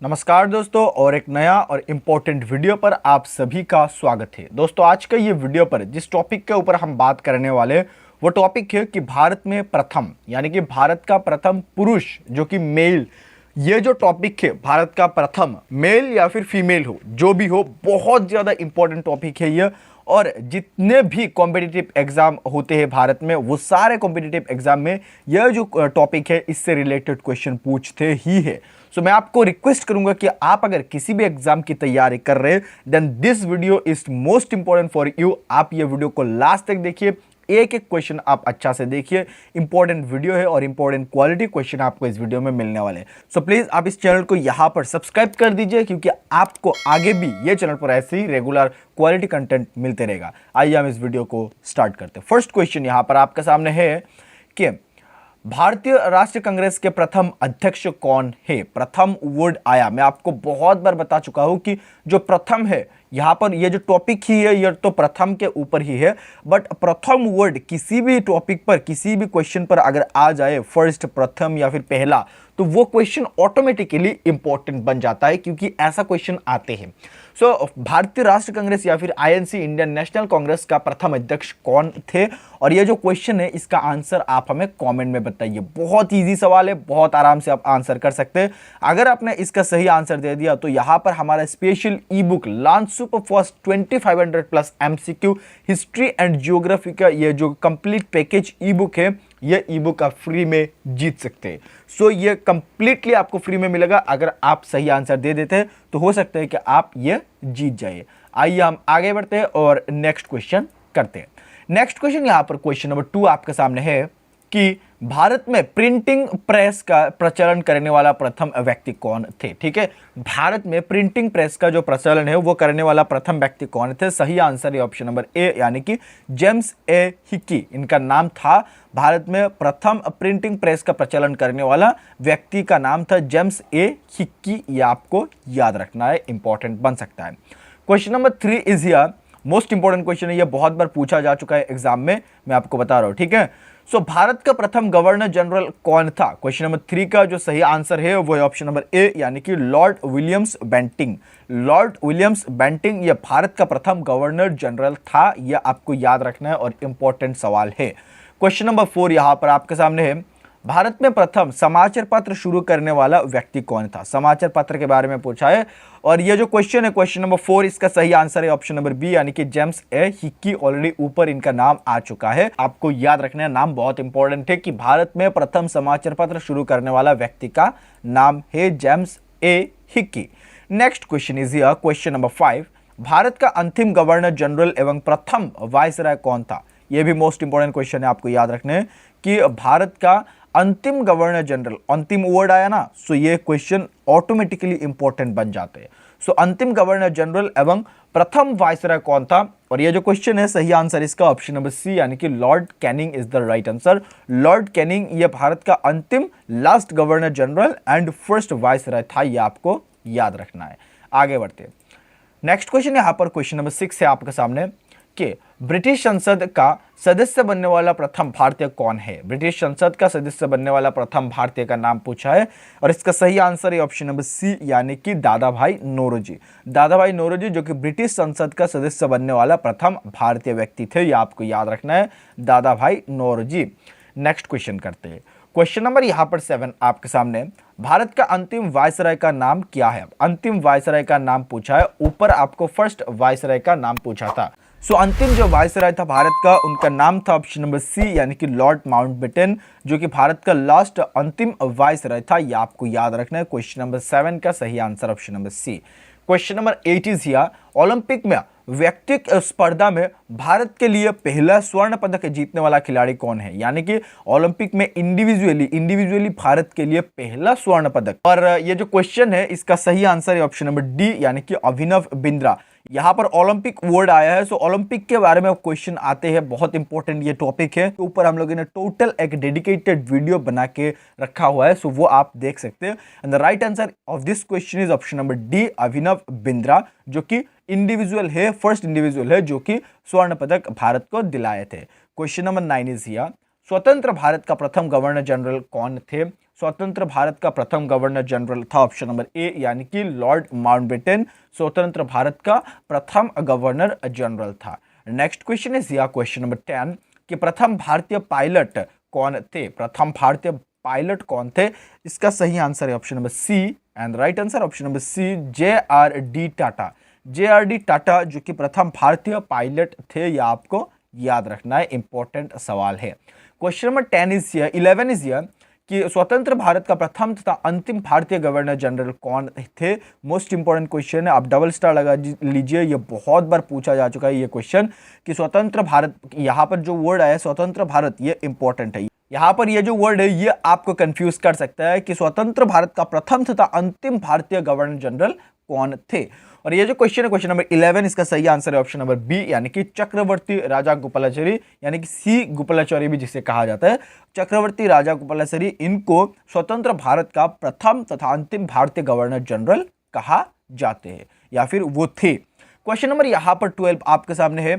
नमस्कार दोस्तों, और एक नया और इम्पोर्टेंट वीडियो पर आप सभी का स्वागत है। दोस्तों, आज का ये वीडियो पर जिस टॉपिक के ऊपर हम बात करने वाले वो टॉपिक है कि भारत में प्रथम यानी कि भारत का प्रथम पुरुष जो कि मेल, ये जो टॉपिक है भारत का प्रथम मेल या फिर फीमेल हो, जो भी हो, बहुत ज़्यादा इंपॉर्टेंट टॉपिक है ये। और जितने भी कॉम्पिटिटिव एग्जाम होते हैं भारत में, वो सारे कॉम्पिटिटिव एग्जाम में यह जो टॉपिक है इससे रिलेटेड क्वेश्चन पूछते ही है। सो मैं आपको रिक्वेस्ट करूंगा कि आप अगर किसी भी एग्जाम की तैयारी कर रहे हैं, then this video is most important for you. आप ये वीडियो को लास्ट तक देखिए, एक एक क्वेश्चन आप अच्छा से देखिए। इंपॉर्टेंट वीडियो है और इंपॉर्टेंट क्वालिटी क्वेश्चन आपको इस वीडियो में मिलने वाले हैं। सो प्लीज आप इस चैनल को यहां पर सब्सक्राइब कर दीजिए, क्योंकि आपको आगे भी ये चैनल पर ऐसे ही रेगुलर क्वालिटी कंटेंट मिलते रहेगा। आइए हम इस वीडियो को स्टार्ट करते हैं। फर्स्ट क्वेश्चन यहां पर आपके सामने है कि भारतीय राष्ट्रीय कांग्रेस के प्रथम अध्यक्ष कौन है। प्रथम वर्ड आया, मैं आपको बहुत बार बता चुका हूं कि जो प्रथम है यहां पर, ये जो टॉपिक ही है ये तो प्रथम के ऊपर ही है, बट प्रथम वर्ड किसी भी टॉपिक पर, किसी भी क्वेश्चन पर अगर आ जाए, फर्स्ट, प्रथम या फिर पहला, तो वो क्वेश्चन ऑटोमेटिकली इंपॉर्टेंट बन जाता है, क्योंकि ऐसा क्वेश्चन आते हैं। सो भारतीय राष्ट्रीय कांग्रेस या फिर आईएनसी, इंडियन नेशनल कांग्रेस का प्रथम अध्यक्ष कौन थे, और ये जो क्वेश्चन है इसका आंसर आप हमें कमेंट में बताइए। बहुत इजी सवाल है, बहुत आराम से आप आंसर कर सकते हैं। अगर आपने इसका सही आंसर दे दिया तो यहाँ पर हमारा special E book launch super fast 2500 plus MCQ history and geography का ये जो कंप्लीट पैकेज ई बुक है, ये ई बुक आप फ्री में जीत सकते हैं। सो ये कंप्लीटली आपको फ्री में मिलेगा। अगर आप सही आंसर दे देते हैं तो हो सकता है कि आप ये जीत जाइए। आइए हम आगे बढ़ते हैं और नेक्स्ट क्वेश्चन करते हैं। नेक्स्ट क्वेश्चन यहां पर क्वेश्चन नंबर 2 आपके सामने है कि भारत में प्रिंटिंग प्रेस का प्रचलन करने वाला प्रथम व्यक्ति कौन थे। ठीक है, भारत में प्रिंटिंग प्रेस का जो प्रचलन है वो करने वाला प्रथम व्यक्ति कौन थे। सही आंसर है ऑप्शन नंबर ए, यानी कि जेम्स ए हिक्की इनका नाम था। भारत में प्रथम प्रिंटिंग प्रेस का प्रचलन करने वाला व्यक्ति का नाम था जेम्स ए हिक्की। ये आपको याद रखना है, इंपॉर्टेंट बन सकता है। Question number 3 is here, most important question है, ये बहुत बार पूछा जा चुका है एग्जाम में, मैं आपको बता रहा हूं। ठीक है, सो भारत का प्रथम गवर्नर जनरल कौन था। क्वेश्चन नंबर 3 का जो सही आंसर है वो है ऑप्शन नंबर ए, यानी कि Lord Williams Bentinck. Lord Williams Bentinck ये भारत का प्रथम गवर्नर जनरल था। यह आपको याद रखना है और इंपॉर्टेंट सवाल है। क्वेश्चन नंबर 4 यहां पर आपके सामने है, भारत में प्रथम समाचार पत्र शुरू करने वाला व्यक्ति कौन था। समाचार पत्र के बारे में पूछा है, और ये जो क्वेश्चन है क्वेश्चन नंबर 4, इसका सही आंसर है ऑप्शन नंबर बी, यानी कि जेम्स ए हिक्की। ऑलरेडी ऊपर इनका नाम आ चुका है, आपको याद रखना है, नाम बहुत इंपॉर्टेंट है कि भारत में प्रथम समाचार पत्र शुरू करने वाला व्यक्ति का नाम है James A Hickey. Next question is here, question number 5, Bharat का अंतिम गवर्नर जनरल एवं प्रथम वायसराय कौन था। यह भी मोस्ट इंपॉर्टेंट क्वेश्चन है, आपको याद रखना है कि भारत का अंतिम गवर्नर जनरल, अंतिम वर्ड आया ना, सो ये क्वेश्चन ऑटोमेटिकली इंपॉर्टेंट बन जाते हैं। सो अंतिम गवर्नर जनरल एवं प्रथम वायसराय कौन था, और ये जो क्वेश्चन है सही आंसर इसका ऑप्शन नंबर सी, यानी कि Lord Canning is the right answer. Lord Canning ये भारत का अंतिम last governor general and first viceroy था, ये आपको याद रखना है। आगे बढ़ते हैं। नेक्स्ट क्वेश्चन यहां पर क्वेश्चन नंबर 6 है आपके सामने कि ब्रिटिश संसद का सदस्य बनने वाला प्रथम भारतीय कौन है। ब्रिटिश संसद का सदस्य बनने वाला प्रथम भारतीय का नाम पूछा है, और इसका सही आंसर है ऑप्शन नंबर सी, यानी कि दादा भाई नौरोजी। दादा भाई नौरोजी जो कि ब्रिटिश संसद का सदस्य बनने वाला प्रथम भारतीय व्यक्ति थे, ये आपको याद रखना है, दादा भाई नौरोजी। नेक्स्ट क्वेश्चन करते हैं। क्वेश्चन नंबर यहां पर 7 आपके सामने, भारत का अंतिम वायसराय का नाम क्या है। अंतिम वायसराय का नाम पूछा है, ऊपर आपको फर्स्ट वायसराय का नाम पूछा था। सो अंतिम जो वायसराय था भारत का, उनका नाम था ऑप्शन नंबर सी, यानी कि लॉर्ड माउंटबेटन, जो कि भारत का लास्ट अंतिम वायसराय था। यह आपको याद रखना है। क्वेश्चन नंबर 7 का सही answer option number C. Question number 8 is here, Olympic में व्यक्तिगत स्पर्धा में भारत के लिए पहला स्वर्ण पदक जीतने वाला खिलाड़ी कौन है। यानी कि ओलंपिक में इंडिविजुअली भारत के लिए पहला स्वर्ण पदक, और ये जो क्वेश्चन है इसका सही आंसर है ऑप्शन नंबर डी, यानी कि अभिनव बिंद्रा। यहां पर ओलंपिक वर्ड आया है, सो ओलंपिक के बारे में क्वेश्चन आते हैं, बहुत इंपॉर्टेंट ये टॉपिक है। ऊपर हम लोगों ने टोटल एक डेडिकेटेड वीडियो बना के रखा हुआ है, सो वो आप देख सकते हैं। And the right answer of this question is option number D, Abhinav Bindra, जो कि इंडिविजुअल है, फर्स्ट इंडिविजुअल है जो कि स्वर्ण पदक भारत को दिलाए थे। क्वेश्चन नंबर 9 इज हियर, स्वतंत्र भारत का प्रथम गवर्नर जनरल कौन थे? स्वतंत्र भारत का प्रथम गवर्नर जनरल था ऑप्शन नंबर ए यानी कि लॉर्ड माउंटबेटन स्वतंत्र भारत का प्रथम गवर्नर जनरल था। नेक्स्ट क्वेश्चन इज या क्वेश्चन नंबर 10 कि प्रथम भारतीय पायलट कौन थे? प्रथम भारतीय पायलट कौन थे? इसका सही आंसर है option number C and right answer option number C JRD Tata. JRD Tata जो कि प्रथम भारतीय पायलट थे, यह आपको याद रखना है, इंपॉर्टेंट सवाल है। Question number 10 is here 11 is here कि स्वतंत्र भारत का प्रथम तथा अंतिम भारतीय गवर्नर जनरल कौन थे? मोस्ट इंपॉर्टेंट क्वेश्चन है, आप डबल स्टार लगा लीजिए, ये बहुत बार पूछा जा चुका है ये क्वेश्चन कि स्वतंत्र भारत, यहाँ पर जो वर्ड आया स्वतंत्र भारत, ये इंपॉर्टेंट है। यहाँ पर ये जो वर्ड है ये आपको कंफ्यूज कर सकता है कि स्वतंत्र भारत का प्रथम तथा अंतिम भारतीय गवर्नर जनरल कौन थे। और ये जो क्वेश्चन है क्वेश्चन नंबर 11, इसका सही आंसर है ऑप्शन नंबर बी यानी कि चक्रवर्ती राजा गोपालाचारी यानी कि सी गोपालाचारी भी जिसे कहा जाता है, चक्रवर्ती राजा गोपालाचारी, इनको स्वतंत्र भारत का प्रथम तथा अंतिम भारतीय गवर्नर जनरल कहा जाते हैं या फिर वो थे। क्वेश्चन नंबर यहाँ पर 12 आपके सामने है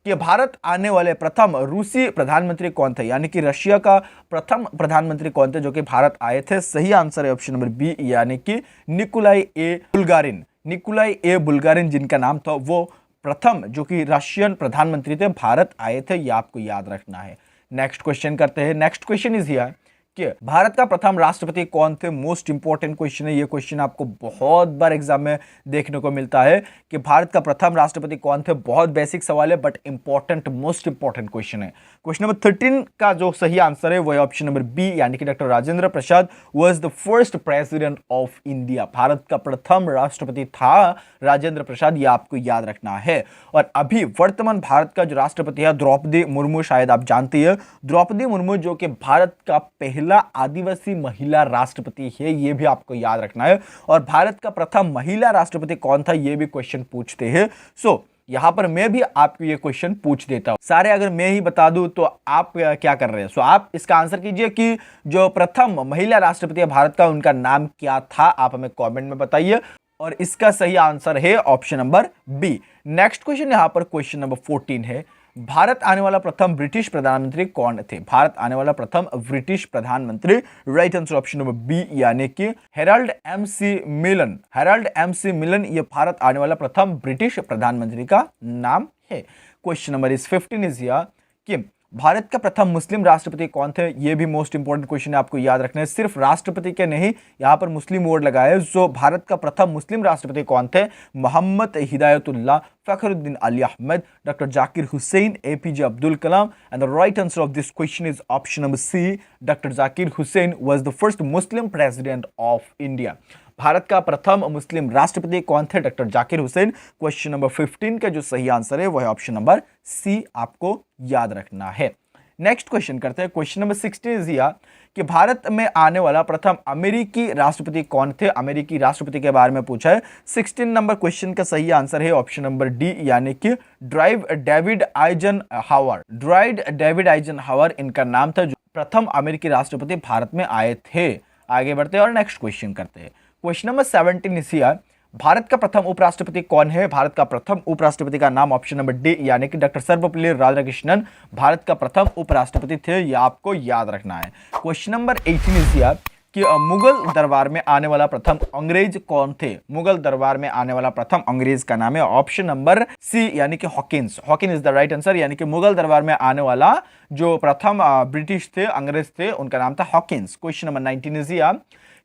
कि भारत आने वाले प्रथम रूसी प्रधानमंत्री कौन थे? यानी कि रशिया का प्रथम प्रधानमंत्री कौन थे जो कि भारत आए थे? सही आंसर है ऑप्शन नंबर बी यानी कि निकोलाई ए बुल्गारिन। निकोलाई ए बुल्गारिन जिनका नाम था, वो प्रथम जो कि रशियन प्रधानमंत्री थे, भारत आए थे, ये आपको याद रखना है। नेक्स्ट क्वेश्चन करते हैं। नेक्स्ट क्वेश्चन इज हियर कि भारत का प्रथम राष्ट्रपति कौन थे? मोस्ट इंपॉर्टेंट क्वेश्चन है, ये क्वेश्चन आपको बहुत बार एग्जाम में देखने को मिलता है कि भारत का प्रथम राष्ट्रपति कौन थे। बहुत बेसिक सवाल है but important, most important question है। क्वेश्चन नंबर 13 का जो सही आंसर है वो है ऑप्शन नंबर बी यानी कि doctor Rajendra Prasad was the first president of India. Bharat का प्रथम राष्ट्रपति था राजेंद्र प्रसाद, ये आपको याद रखना है। और अभी वर्तमान भारत का जो राष्ट्रपति है द्रौपदी मुर्मू, शायद आप जानती है, द्रौपदी मुर्मू जो कि भारत का पहला आदिवासी महिला राष्ट्रपति है, ये भी आपको याद रखना है। और भारत का प्रथम महिला राष्ट्रपति कौन था, ये भी क्वेश्चन पूछते हैं। सो यहां पर मैं भी आपको ये क्वेश्चन पूछ देता हूं, सारे अगर मैं ही बता दूं तो आप क्या कर रहे हैं? सो आप इसका आंसर कीजिए कि जो प्रथम महिला राष्ट्रपति है भारत का, उनका नाम क्या था, आप हमें कमेंट में बताइए। और इसका सही आंसर है option number B. Next question यहां पर क्वेश्चन नंबर 14 है, भारत आने वाला प्रथम ब्रिटिश प्रधानमंत्री कौन थे? भारत आने वाला प्रथम ब्रिटिश प्रधानमंत्री, right answer option number B यानी कि हेराल्ड MC मिलन। हेराल्ड MC मिलन ये भारत आने वाला प्रथम ब्रिटिश प्रधानमंत्री का नाम है। क्वेश्चन नंबर 15 इज हियर कि भारत का प्रथम मुस्लिम राष्ट्रपति कौन थे? ये भी मोस्ट इंपॉर्टेंट क्वेश्चन है, आपको याद रखना है। सिर्फ राष्ट्रपति के नहीं, यहां पर मुस्लिम वर्ड लगाया है। सो भारत का प्रथम मुस्लिम राष्ट्रपति कौन थे? Mohammad Hidayatullah, Fakhruddin Ali Ahmed, doctor Zakir Hussain, APJ Abdul Kalam. And the right answer of this question is option number C, doctor Zakir Hussain was the first Muslim president of India. Bharat का प्रथम मुस्लिम राष्ट्रपति कौन थे? Doctor Zakir Hussain. Question number 15 का जो सही आंसर है वो है ऑप्शन नंबर सी, आपको याद रखना है। नेक्स्ट क्वेश्चन करते हैं। क्वेश्चन नंबर 16 इज हियर कि भारत में आने वाला प्रथम अमेरिकी राष्ट्रपति कौन थे? अमेरिकी राष्ट्रपति के बारे में पूछा है। 16 नंबर क्वेश्चन का सही आंसर है ऑप्शन नंबर डी यानी कि drive David Eisenhower. Drive David Eisenhower इनका नाम था, जो प्रथम अमेरिकी राष्ट्रपति भारत में आए थे। आगे बढ़ते हैं और नेक्स्ट क्वेश्चन करते हैं। Question number 17 is here, Bharat का प्रथम उपराष्ट्रपति कौन है? भारत का प्रथम उपराष्ट्रपति का नाम ऑप्शन नंबर डी यानी कि डॉक्टर सर्वपल्ली राधाकृष्णन भारत का प्रथम उपराष्ट्रपति थे, ये आपको याद रखना है। क्वेश्चन नंबर 18 इज हियर कि मुगल दरबार में आने वाला प्रथम अंग्रेज कौन थे? मुगल दरबार में आने वाला प्रथम अंग्रेज का नाम है ऑप्शन नंबर सी यानी कि Hawkins. Hawkins is the right answer, यानी कि मुगल दरबार में आने वाला जो प्रथम ब्रिटिश थे, अंग्रेज थे, उनका नाम था Hawkins. Question number 19 is here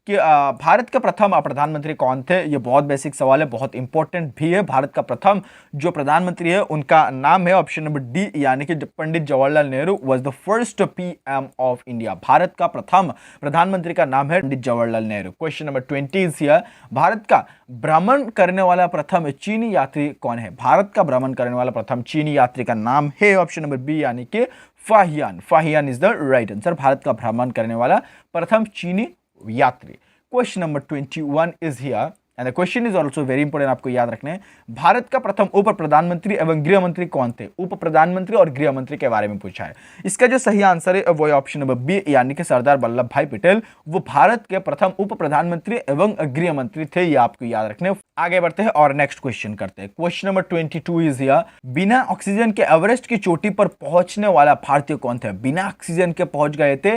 कि भारत का प्रथम प्रधानमंत्री कौन थे? ये बहुत बेसिक सवाल है, बहुत इंपॉर्टेंट भी है। भारत का प्रथम जो प्रधानमंत्री है उनका नाम है ऑप्शन नंबर डी यानी कि Pandit Jawaharlal Nehru was the first PM of India. Bharat का प्रथम प्रधानमंत्री का नाम है Pandit Jawaharlal Nehru. Question number 20 is here, Bharat का भ्रमण करने वाला प्रथम चीनी यात्री कौन है? भारत का भ्रमण करने वाला प्रथम चीनी यात्री का नाम है ऑप्शन नंबर बी यानी कि Fahien. Fahien is the right answer, Bharat का भ्रमण करने वाला प्रथम चीनी यात्री। Question number 21 is here and the question is also very important, आपको याद रखना है। भारत का प्रथम उप प्रधानमंत्री एवं गृह मंत्री कौन थे? उप प्रधानमंत्री और गृह मंत्री के बारे में पूछा है। इसका जो सही आंसर है वो ऑप्शन नंबर बी, यानी कि सरदार वल्लभ भाई पटेल वो भारत के प्रथम उप प्रधानमंत्री एवं गृह मंत्री थे, ये आपको याद रखने। आगे बढ़ते हैं और नेक्स्ट क्वेश्चन करते हैं। क्वेश्चन नंबर 22 इज हियर, बिना ऑक्सीजन के एवरेस्ट की चोटी पर पहुंचने वाला भारतीय कौन थे? बिना ऑक्सीजन के पहुंच गए थे,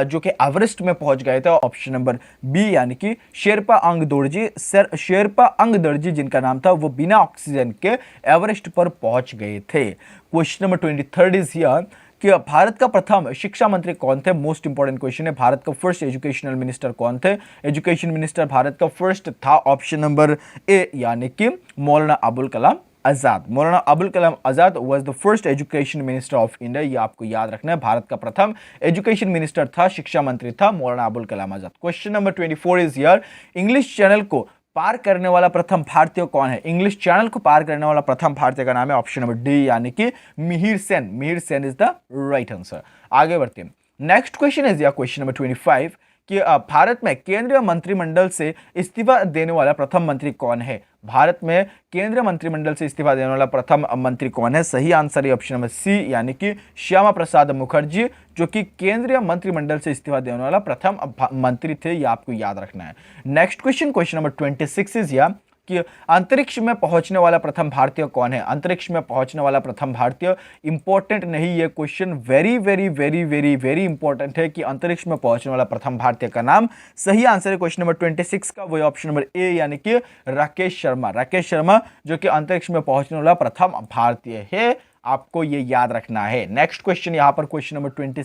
जो कि एवरेस्ट में पहुंच गए थे। ऑप्शन नंबर बी, यानी कि शेरपा अंगदोर्जी। शेरपा अंगदोर्जी जिनका नाम था वो बिना ऑक्सीजन के एवरेस्ट पर पहुंच गए थे। क्वेश्चन नंबर 23 इज हियर कि भारत का प्रथम शिक्षा मंत्री कौन थे? मोस्ट इंपॉर्टेंट क्वेश्चन है। भारत का फर्स्ट एजुकेशनल मिनिस्टर कौन थे? एजुकेशन मिनिस्टर भारत का फर्स्ट था ऑप्शन नंबर ए, यानी कि मौलाना Abul Kalam Azad. Maulana Abul Kalam Azad was the first education minister of India, ये आपको याद रखना है। भारत का प्रथम एजुकेशन मिनिस्टर था, शिक्षा मंत्री था Maulana Abul Kalam Azad. Question number 24 is here, English Channel को पार करने वाला प्रथम भारतीय कौन है? इंग्लिश चैनल को पार करने वाला प्रथम भारतीय का नाम है ऑप्शन नंबर डी, यानी कि Mihir Sen. Mihir Sen is the right answer. आगे बढ़ते हैं। नेक्स्ट क्वेश्चन इज या क्वेश्चन नंबर 25 कि भारत में केंद्रीय मंत्रिमंडल से इस्तीफा देने वाला प्रथम मंत्री कौन है? भारत में केंद्रीय मंत्रिमंडल से इस्तीफा देने वाला प्रथम मंत्री कौन है? सही आंसर है ऑप्शन नंबर सी, यानी कि श्यामा प्रसाद मुखर्जी, जो कि केंद्रीय मंत्रिमंडल से इस्तीफा देने वाला प्रथम मंत्री थे, ये आपको याद रखना है। नेक्स्ट क्वेश्चन नंबर 26 इज या कि अंतरिक्ष में पहुंचने वाला प्रथम भारतीय कौन है? अंतरिक्ष में पहुंचने वाला प्रथम भारतीय, इंपॉर्टेंट नहीं ये question, very very very very very important है कि अंतरिक्ष में पहुंचने वाला प्रथम भारतीय का नाम। सही आंसर है क्वेश्चन नंबर 26 का, वो ऑप्शन नंबर ए, यानी कि राकेश शर्मा। राकेश शर्मा जो कि अंतरिक्ष में पहुंचने वाला प्रथम भारतीय है, आपको ये याद रखना है। नेक्स्ट क्वेश्चन यहां पर क्वेश्चन नंबर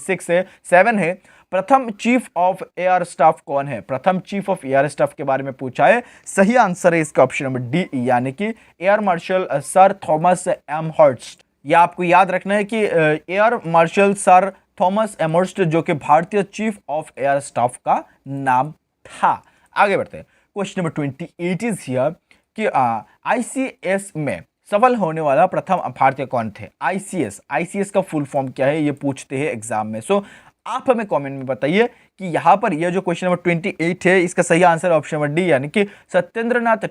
7 है, प्रथम चीफ ऑफ एयर स्टाफ कौन है? प्रथम चीफ ऑफ एयर स्टाफ के बारे में पूछा है। सही आंसर है इसका ऑप्शन नंबर डी, यानी कि air marshal sir Thomas Amherst. यह आपको याद रखना है कि air marshal sir Thomas Amherst जो कि भारतीय चीफ ऑफ एयर स्टाफ का नाम था। आगे बढ़ते हैं। क्वेश्चन नंबर 28 इज हियर कि आईसीएस में सफल होने वाला प्रथम भारतीय कौन थे? आईसीएस का फुल फॉर्म क्या है, ये पूछते हैं एग्जाम में। सो आप हमें कमेंट में बताइए कि यहाँ पर यह जो क्वेश्चन नंबर 28 है, इसका सही आंसर ऑप्शन नंबर डी, यानी कि सत्येंद्रनाथ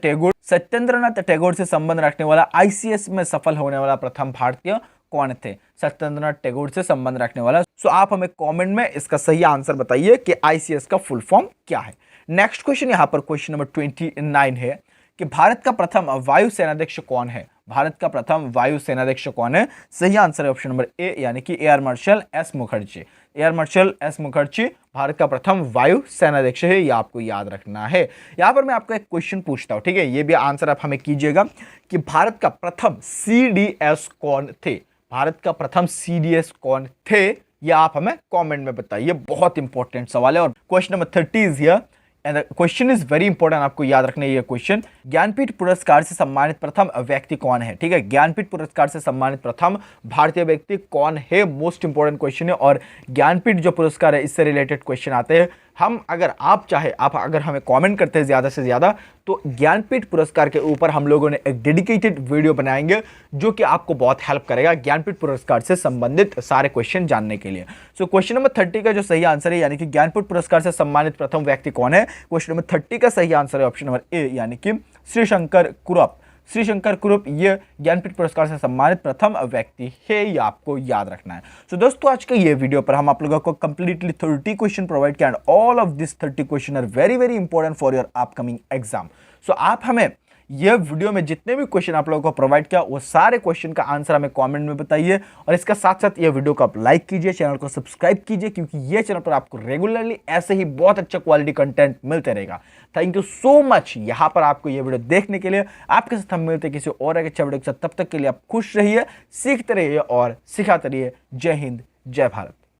टैगोर से संबंध रखने वाला आईसीएस में सफल होने वाला प्रथम भारतीय कौन थे? सत्येंद्रनाथ टैगोर से संबंध रखने वाला। सो आप हमें कमेंट में इसका सही आंसर बताइए कि आईसीएस का फुल फॉर्म क्या है। नेक्स्ट क्वेश्चन यहाँ पर क्वेश्चन नंबर 29 है कि भारत का प्रथम वायु सेनाध्यक्ष कौन है? भारत का प्रथम वायु सेनाध्यक्ष कौन है? सही आंसर है ऑप्शन नंबर ए, यानी कि air marshal S Mukherjee. Air marshal S Mukherjee Bharat का प्रथम वायु सेनाध्यक्ष है, ये आपको याद रखना है। यहाँ पर मैं आपको एक क्वेश्चन पूछता हूँ, ठीक है, ये भी आंसर आप हमें कीजिएगा कि भारत का प्रथम सीडीएस कौन थे? भारत का प्रथम सीडीएस कौन थे, ये आप हमें कमेंट में बताइए। बहुत इंपॉर्टेंट सवाल है। और question number 30 is here and the question is very important, आपको याद रखना है ये क्वेश्चन। ज्ञानपीठ पुरस्कार से सम्मानित प्रथम व्यक्ति कौन है? ठीक है, ज्ञानपीठ पुरस्कार से सम्मानित प्रथम भारतीय व्यक्ति कौन है? मोस्ट इंपॉर्टेंट क्वेश्चन है। और ज्ञानपीठ जो पुरस्कार है इससे रिलेटेड क्वेश्चन आते हैं। हम अगर आप चाहे आप अगर हमें कमेंट करते हैं ज़्यादा से ज़्यादा, तो ज्ञानपीठ पुरस्कार के ऊपर हम लोगों ने एक डेडिकेटेड वीडियो बनाएंगे जो कि आपको बहुत हेल्प करेगा ज्ञानपीठ पुरस्कार से संबंधित सारे क्वेश्चन जानने के लिए। सो क्वेश्चन नंबर 30 का जो सही आंसर है, यानी कि ज्ञानपीठ पुरस्कार से सम्मानित प्रथम व्यक्ति कौन है? क्वेश्चन नंबर 30 का सही आंसर है ऑप्शन नंबर ए, यानी कि श्रीशंकर कुरुप। श्रीशंकर कुरुप ये ज्ञानपीठ पुरस्कार से सम्मानित प्रथम व्यक्ति है, ये आपको याद रखना है। सो दोस्तों आज के ये वीडियो पर हम आप लोगों को कंप्लीटली 30 क्वेश्चन प्रोवाइड किया and all of this 30 question are very very important for your upcoming exam. So आप हमें ये वीडियो में जितने भी क्वेश्चन आप लोगों को प्रोवाइड किया वो सारे क्वेश्चन का आंसर हमें कमेंट में बताइए। और इसका साथ साथ ये वीडियो को आप लाइक कीजिए, चैनल को सब्सक्राइब कीजिए, क्योंकि ये चैनल पर आपको रेगुलरली ऐसे ही बहुत अच्छा क्वालिटी कंटेंट मिलते रहेगा। थैंक यू सो मच यहाँ पर आपको ये वीडियो देखने के लिए। आपके साथ हम मिलते किसी और एक अच्छा वीडियो के साथ, तब तक के लिए आप खुश रहिए, सीखते रहिए और सिखाते रहिए। जय हिंद, जय भारत।